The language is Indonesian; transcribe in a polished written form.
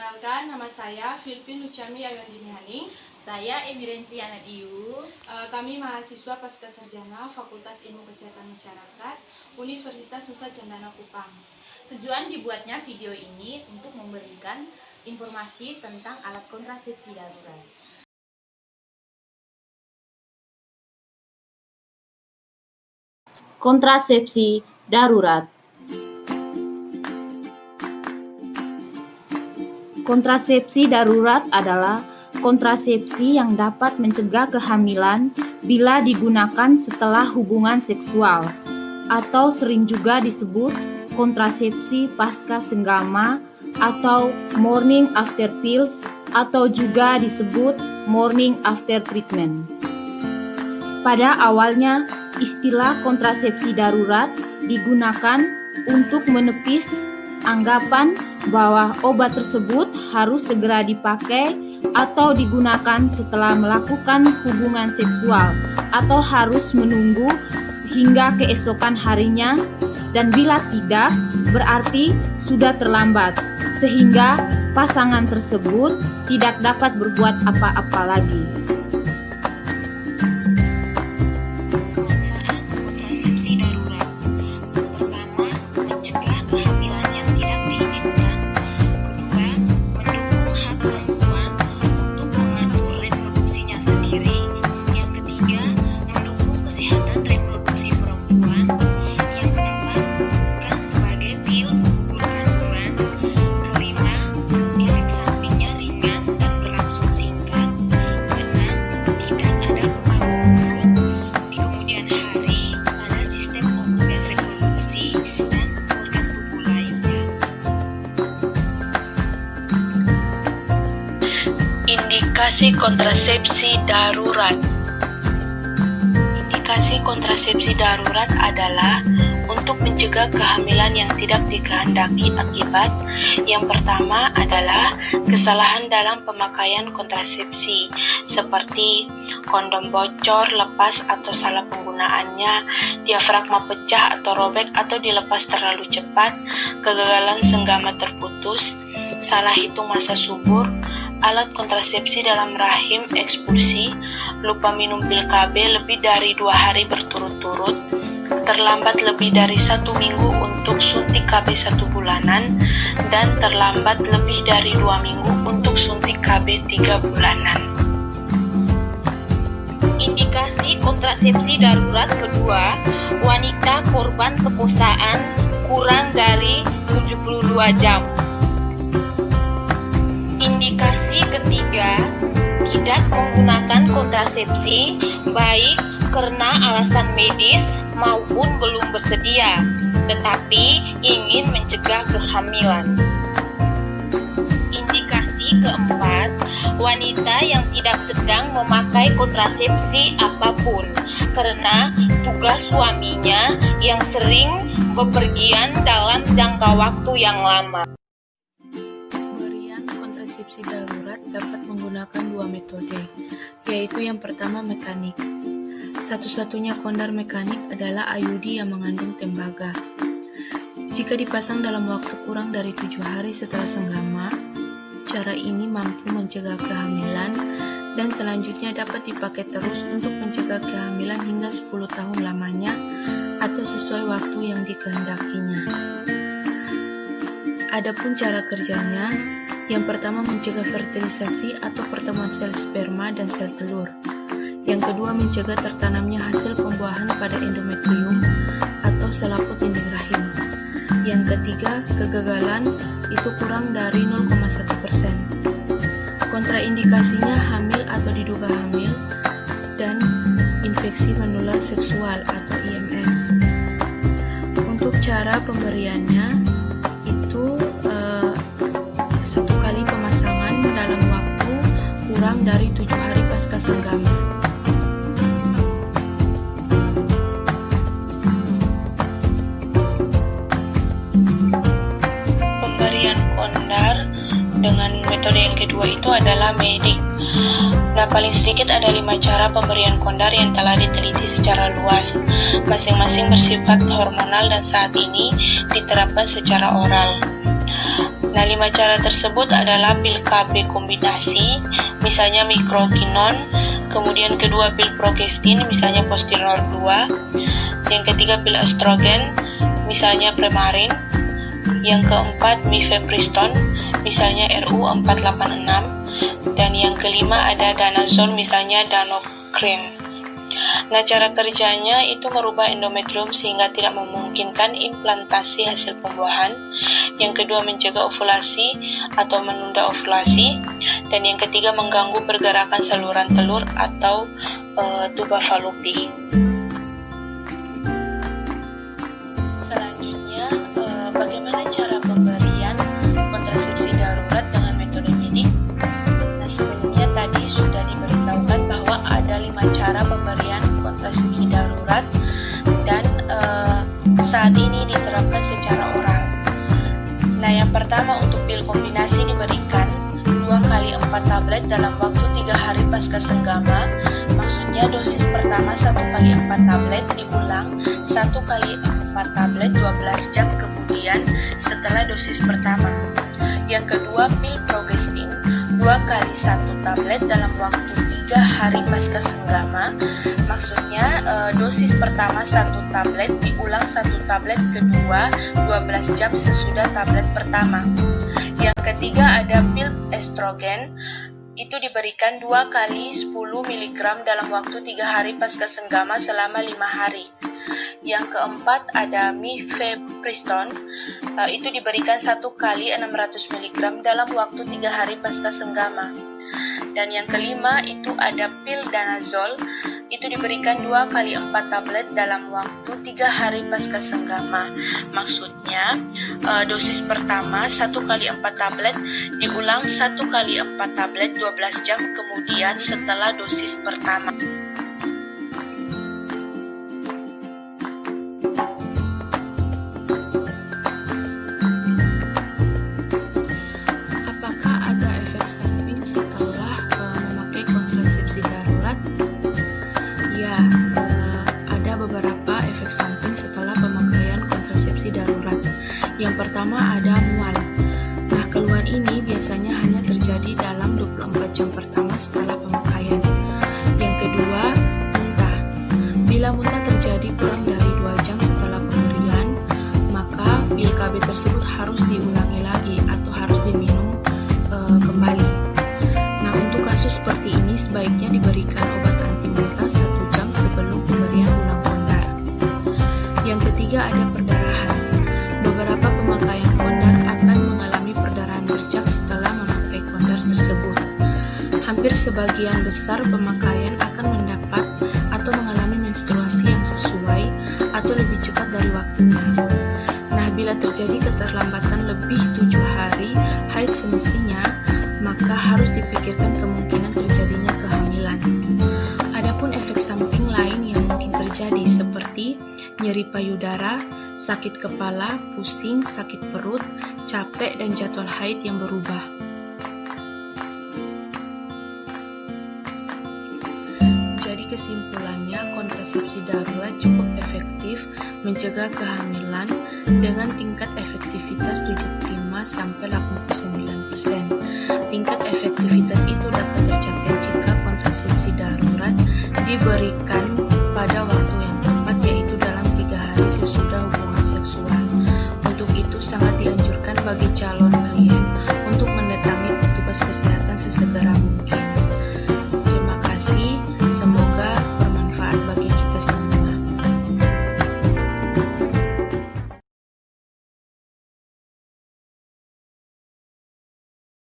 Perkenalkan, nama saya Filipin Lucami Ayondini Haning. Saya Emirensi Anadiu. Kami mahasiswa Pasca Sarjana Fakultas Ilmu Kesehatan Masyarakat Universitas Nusa Cendana Kupang. Tujuan dibuatnya video ini untuk memberikan informasi tentang alat kontrasepsi darurat. Kontrasepsi darurat. Kontrasepsi darurat adalah kontrasepsi yang dapat mencegah kehamilan bila digunakan setelah hubungan seksual, atau sering juga disebut kontrasepsi pasca senggama atau morning after pills, atau juga disebut morning after treatment. Pada awalnya, istilah kontrasepsi darurat digunakan untuk menepis anggapan bahwa obat tersebut harus segera dipakai atau digunakan setelah melakukan hubungan seksual, atau harus menunggu hingga keesokan harinya, dan bila tidak, berarti sudah terlambat, sehingga pasangan tersebut tidak dapat berbuat apa-apa lagi. Indikasi kontrasepsi darurat. Indikasi kontrasepsi darurat adalah untuk mencegah kehamilan yang tidak dikehendaki akibat yang pertama adalah kesalahan dalam pemakaian kontrasepsi, seperti kondom bocor, lepas atau salah penggunaannya, diafragma pecah atau robek atau dilepas terlalu cepat, kegagalan senggama terputus, salah hitung masa subur, alat kontrasepsi dalam rahim ekspulsi, lupa minum pil KB lebih dari 2 hari berturut-turut, terlambat lebih dari 1 minggu untuk suntik KB 1 bulanan, dan terlambat lebih dari 2 minggu untuk suntik KB 3 bulanan. Indikasi kontrasepsi darurat kedua, wanita korban perkosaan kurang dari 72 jam. Indikasi ketiga, tidak menggunakan kontrasepsi baik karena alasan medis maupun belum bersedia, tetapi ingin mencegah kehamilan. Indikasi keempat, wanita yang tidak sedang memakai kontrasepsi apapun karena tugas suaminya yang sering bepergian dalam jangka waktu yang lama. Kontrasepsi darurat dapat menggunakan 2 metode, yaitu yang pertama mekanik. Satu-satunya kondar mekanik adalah IUD yang mengandung tembaga. Jika dipasang dalam waktu kurang dari 7 hari setelah senggama, cara ini mampu mencegah kehamilan dan selanjutnya dapat dipakai terus untuk mencegah kehamilan hingga 10 tahun lamanya atau sesuai waktu yang dikehendakinya. Adapun cara kerjanya, yang pertama mencegah fertilisasi atau pertemuan sel sperma dan sel telur. Yang kedua mencegah tertanamnya hasil pembuahan pada endometrium atau selaput dinding rahim. Yang ketiga, kegagalan itu kurang dari 0,1%. Kontraindikasinya hamil atau diduga hamil dan infeksi menular seksual atau IMS. Untuk cara pemberiannya itu 1 kali pemasangan dalam waktu kurang dari 7 hari pasca senggama. Pemberian kondar dengan metode yang kedua itu adalah medik. Nah, paling sedikit ada 5 cara pemberian kondar yang telah diteliti secara luas. Masing-masing bersifat hormonal dan saat ini diterapkan secara oral. Nah, 5 cara tersebut adalah pil KB kombinasi, misalnya mikrokinon, kemudian kedua pil progestin, misalnya postinor 2, yang ketiga pil estrogen, misalnya Premarin, yang keempat mifepriston, misalnya RU486, dan yang kelima ada danazol, misalnya danokrin. Nah, cara kerjanya itu merubah endometrium sehingga tidak memungkinkan implantasi hasil pembuahan. Yang kedua, mencegah ovulasi atau menunda ovulasi. Dan yang ketiga, mengganggu pergerakan saluran telur atau tuba Fallopi. Selanjutnya, bagaimana cara pemberian kontrasepsi darurat dengan metode medik? Nah, sebelumnya tadi sudah diberitahukan bahwa ada 5 cara pemberian kontrasepsi darurat dan saat ini diterapkan secara oral. Nah, yang pertama untuk pil kombinasi diberikan 2 kali 4 tablet dalam waktu 3 hari pasca senggama. Maksudnya dosis pertama 1 kali 4 tablet diulang 1 kali 4 tablet 12 jam kemudian setelah dosis pertama. Yang kedua pil progestin 2 kali 1 tablet dalam waktu 3 hari pasca senggama. Maksudnya dosis pertama 1 tablet diulang 1 tablet kedua 12 jam sesudah tablet pertama. Yang ketiga ada pil estrogen, itu diberikan 2 kali 10 mg dalam waktu 3 hari pasca senggama selama 5 hari. Yang keempat ada mifepriston, itu diberikan 1 kali 600 mg dalam waktu 3 hari pasca senggama. Dan yang kelima itu ada pil danazol, itu diberikan 2 kali 4 tablet dalam waktu 3 hari pasca senggama. Maksudnya dosis pertama 1 kali 4 tablet diulang 1 kali 4 tablet 12 jam kemudian setelah dosis pertama. Yang pertama ada mual. Nah, keluhan ini biasanya hanya terjadi dalam 24 jam pertama setelah pemakaian. Yang kedua, muntah. Bila muntah terjadi kurang dari 2 jam setelah pemberian, maka pil KB tersebut harus diulangi lagi atau harus diminum kembali. Nah, untuk kasus seperti ini sebaiknya diberikan obat anti muntah 1 jam sebelum pemberian ulang kondar. Yang ketiga ada perdarahan. Beberapa pemakaian kondar akan mengalami perdarahan bercak setelah memakai kondar tersebut. Hampir sebagian besar pemakaian akan mendapat atau mengalami menstruasi yang sesuai atau lebih cepat dari waktunya. Nah, bila terjadi keterlambatan lebih 7 hari haid semestinya, maka harus dipikirkan kemungkinan terjadinya kehamilan. Adapun efek samping lain yang mungkin terjadi seperti nyeri payudara, sakit kepala, pusing, sakit perut, capek, dan jadwal haid yang berubah. Jadi kesimpulannya, kontrasepsi darurat cukup efektif mencegah kehamilan dengan tingkat efektivitas 75-89%. Tingkat efektivitas itu dapat tercapai jika kontrasepsi darurat diberikan pada waktu yang tepat, yaitu dalam 3 hari sesudah hubungan seksual. Untuk itu sangat dianjurkan bagi calon klien